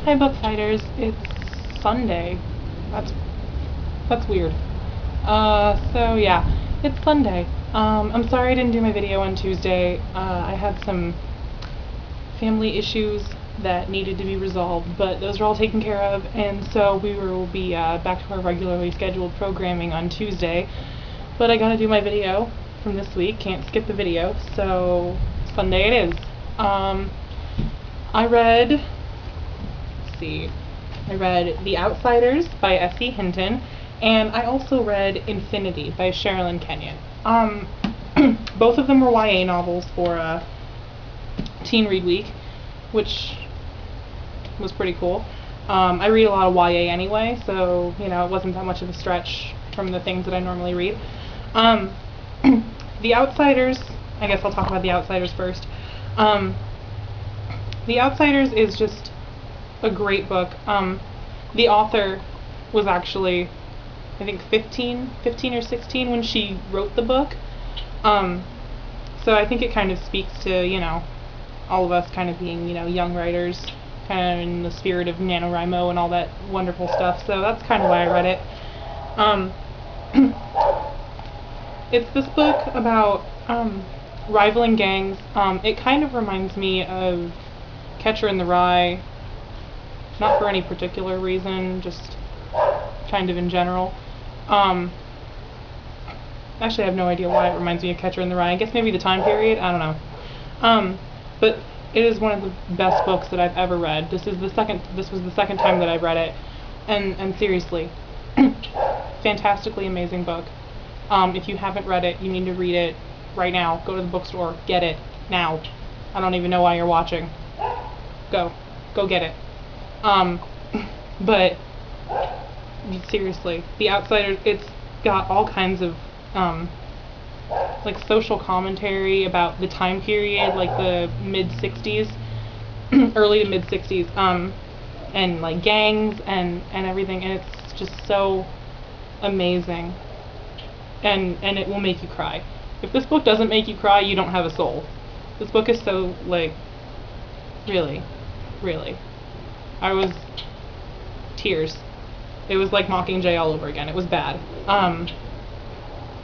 Hi Bookfighters, it's Sunday. That's weird. So yeah, it's Sunday. I'm sorry I didn't do my video on Tuesday. I had some family issues that needed to be resolved, but those are all taken care of, and so we will be back to our regularly scheduled programming on Tuesday. But I gotta do my video from this week, can't skip the video, so Sunday it is. I read The Outsiders by S.E. Hinton, and I also read Infinity by Sherilyn Kenyon. Both of them were YA novels for Teen Read Week, which was pretty cool. I read a lot of YA anyway, so you know it wasn't that much of a stretch from the things that I normally read. The Outsiders, I guess I'll talk about The Outsiders first. The Outsiders is just a great book. The author was actually, I think 15 or 16 when she wrote the book. So I think it kind of speaks to, you know, all of us kind of being, you know, young writers, kind of in the spirit of NaNoWriMo and all that wonderful stuff. So that's kind of why I read it. It's this book about rivaling gangs. It kind of reminds me of Catcher in the Rye, not for any particular reason, just kind of in general. Actually, I have no idea why it reminds me of Catcher in the Rye. I guess maybe the time period, I don't know. But it is one of the best books that I've ever read. This was the second time that I've read it, and seriously, fantastically amazing book. If you haven't read it, you need to read it right now. Go to the bookstore, get it now. I don't even know why you're watching. Go get it. But seriously, The Outsiders, it's got all kinds of like social commentary about the time period, like the mid-60s, early to mid-60s, and like gangs and everything, and it's just so amazing, and it will make you cry. If this book doesn't make you cry, you don't have a soul. This book is so, like, really, I was tears. It was like Mockingjay all over again. It was bad.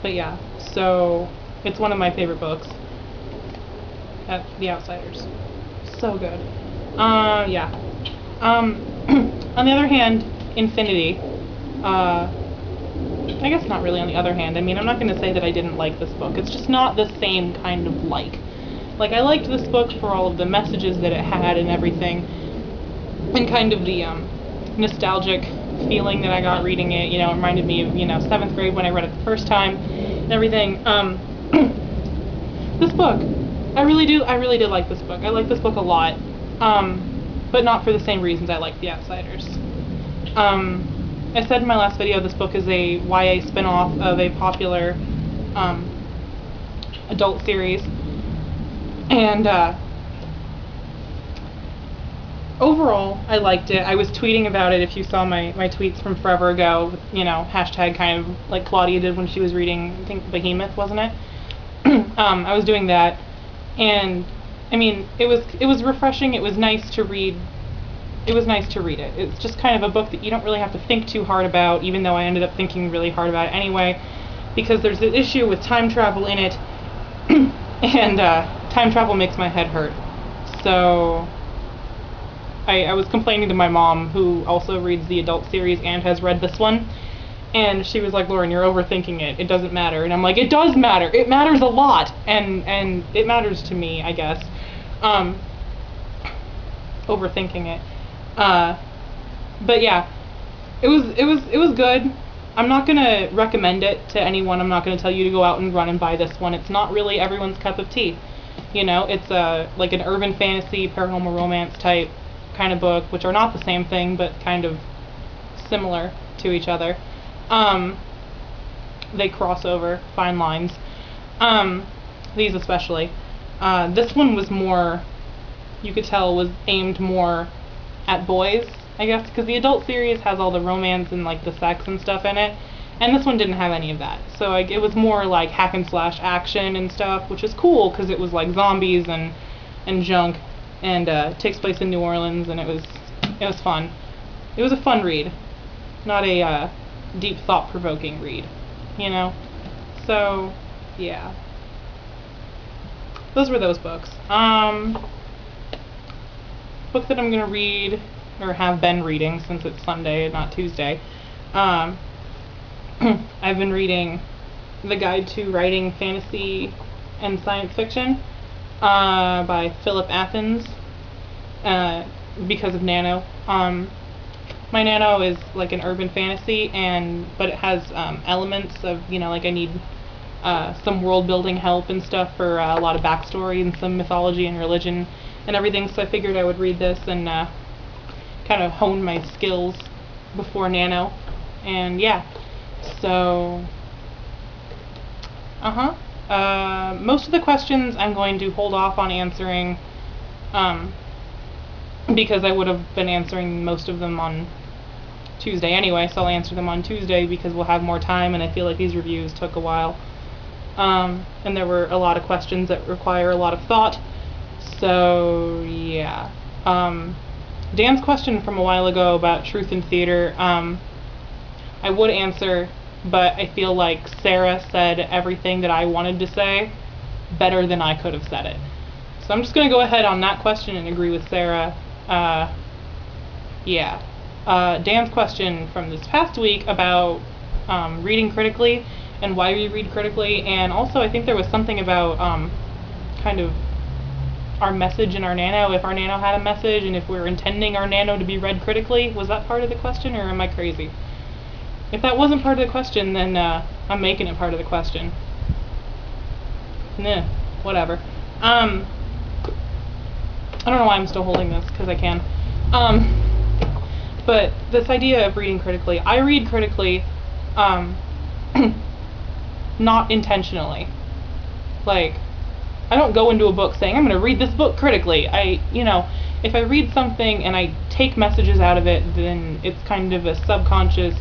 But yeah, so it's one of my favorite books. The Outsiders. So good. Yeah. On the other hand, Infinity. I guess not really on the other hand. I mean, I'm not going to say that I didn't like this book. It's just not the same kind of like. Like, I liked this book for all of the messages that it had and everything, and kind of the nostalgic feeling that I got reading it. You know, it reminded me of, you know, 7th grade when I read it the first time and everything. This book, I really did like this book. I like this book a lot, but not for the same reasons I like The Outsiders. I said in my last video this book is a YA spin-off of a popular adult series, and overall I liked it. I was tweeting about it if you saw my tweets from forever ago, you know, hashtag kind of like Claudia did when she was reading, I think, Behemoth, wasn't it? I was doing that, and I mean, it was refreshing. It was nice to read. It was nice to read it. It's just kind of a book that you don't really have to think too hard about, even though I ended up thinking really hard about it anyway, because there's an issue with time travel in it, and time travel makes my head hurt. So I was complaining to my mom, who also reads the adult series and has read this one, and she was like, "Lauren, you're overthinking it. It doesn't matter." And I'm like, "It does matter. It matters a lot, and it matters to me, I guess." Overthinking it. But yeah, it was good. I'm not gonna recommend it to anyone. I'm not gonna tell you to go out and run and buy this one. It's not really everyone's cup of tea. You know, it's like an urban fantasy, paranormal romance type kind of book, which are not the same thing, but kind of similar to each other. They cross over fine lines. These especially. This one was more, you could tell, was aimed more at boys, I guess, because the adult series has all the romance and like the sex and stuff in it, and this one didn't have any of that. So like, it was more like hack and slash action and stuff, which is cool because it was like zombies and junk, and takes place in New Orleans, and it was It was fun. It was a fun read, not a deep, thought-provoking read, you know? So, yeah. Those were those books. Book that I'm going to read, or have been reading since it's Sunday and not Tuesday. I've been reading The Guide to Writing Fantasy and Science Fiction by Philip Athens because of Nano. My Nano is like an urban fantasy, but it has elements of, like I need some world building help and stuff for a lot of backstory and some mythology and religion and everything, so I figured I would read this and kind of hone my skills before Nano. And yeah, so most of the questions I'm going to hold off on answering because I would have been answering most of them on Tuesday anyway, so I'll answer them on Tuesday because we'll have more time, and I feel like these reviews took a while. And there were a lot of questions that require a lot of thought, so yeah. Dan's question from a while ago about truth in theater, I would answer, but I feel like Sarah said everything that I wanted to say better than I could have said it. So I'm just going to go ahead on that question and agree with Sarah. Yeah. Dan's question from this past week about reading critically and why we read critically, and also I think there was something about kind of our message in our Nano, if our Nano had a message, and if we're intending our Nano to be read critically. Was that part of the question, or am I crazy? If that wasn't part of the question, then I'm making it part of the question. Nah, whatever. I don't know why I'm still holding this, because I can. But this idea of reading critically, I read critically not intentionally. Like, I don't go into a book saying, I'm going to read this book critically. If I read something and I take messages out of it, then it's kind of a subconscious,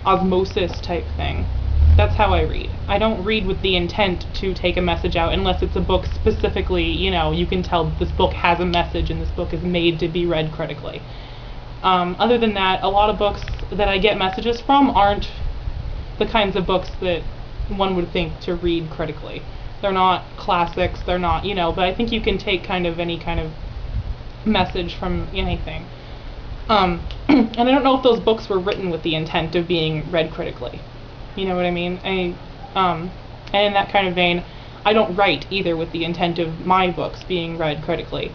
osmosis type thing. That's how I read. I don't read with the intent to take a message out unless it's a book specifically, you can tell this book has a message and this book is made to be read critically. Other than that, a lot of books that I get messages from aren't the kinds of books that one would think to read critically. They're not classics, they're not, but I think you can take kind of any kind of message from anything. And I don't know if those books were written with the intent of being read critically. You know what I mean? And in that kind of vein, I don't write either with the intent of my books being read critically,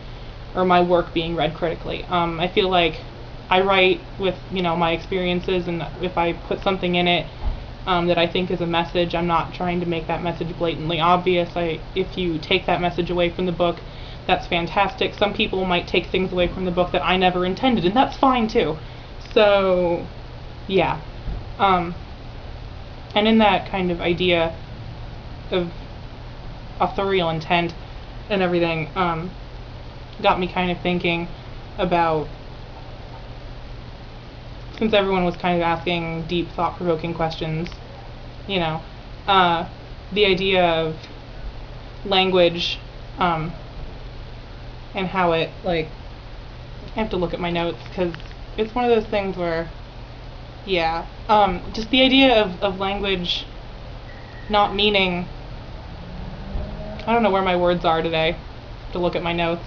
or my work being read critically. I feel like I write with, my experiences, and if I put something in it that I think is a message, I'm not trying to make that message blatantly obvious. If you take that message away from the book, that's fantastic. Some people might take things away from the book that I never intended, and that's fine too. So, yeah. And in that kind of idea of authorial intent and everything, got me kind of thinking about, since everyone was kind of asking deep, thought-provoking questions, the idea of language, and how it, I have to look at my notes, because it's one of those things where, yeah, just the idea of language not meaning, I don't know where my words are today, to look at my notes.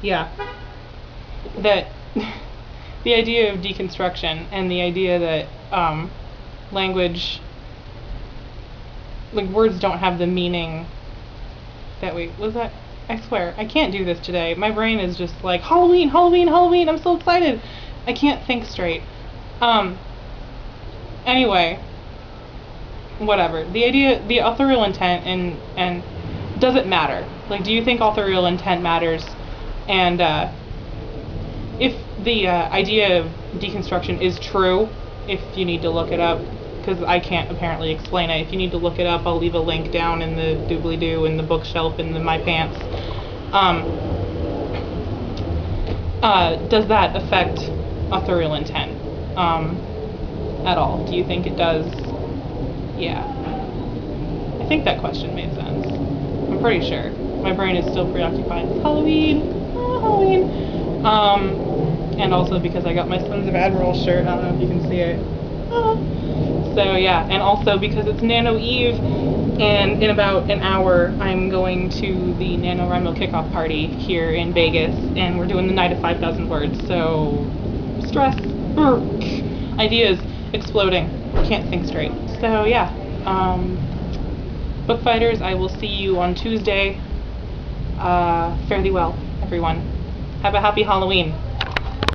Yeah, that the idea of deconstruction and the idea that language, words don't have the meaning that I swear, I can't do this today. My brain is just like, Halloween, Halloween, Halloween, I'm so excited. I can't think straight. Anyway, whatever. The idea, the authorial intent, and does it matter? Do you think authorial intent matters? And if the idea of deconstruction is true, if you need to look it up, because I can't apparently explain it. If you need to look it up, I'll leave a link down in the doobly-doo, in the bookshelf, in my pants. Does that affect authorial intent at all? Do you think it does? Yeah. I think that question made sense. I'm pretty sure. my brain is still preoccupied with Halloween. Halloween. And also because I got my Sons of Admiral shirt. I don't know if you can see it. So yeah, and also because it's Nano Eve, and in about an hour I'm going to the NaNoWriMo kickoff party here in Vegas, and we're doing the night of 5,000 words. So stress, ideas exploding, can't think straight. So yeah, Bookfighters, I will see you on Tuesday. Fare thee well, everyone. Have a happy Halloween.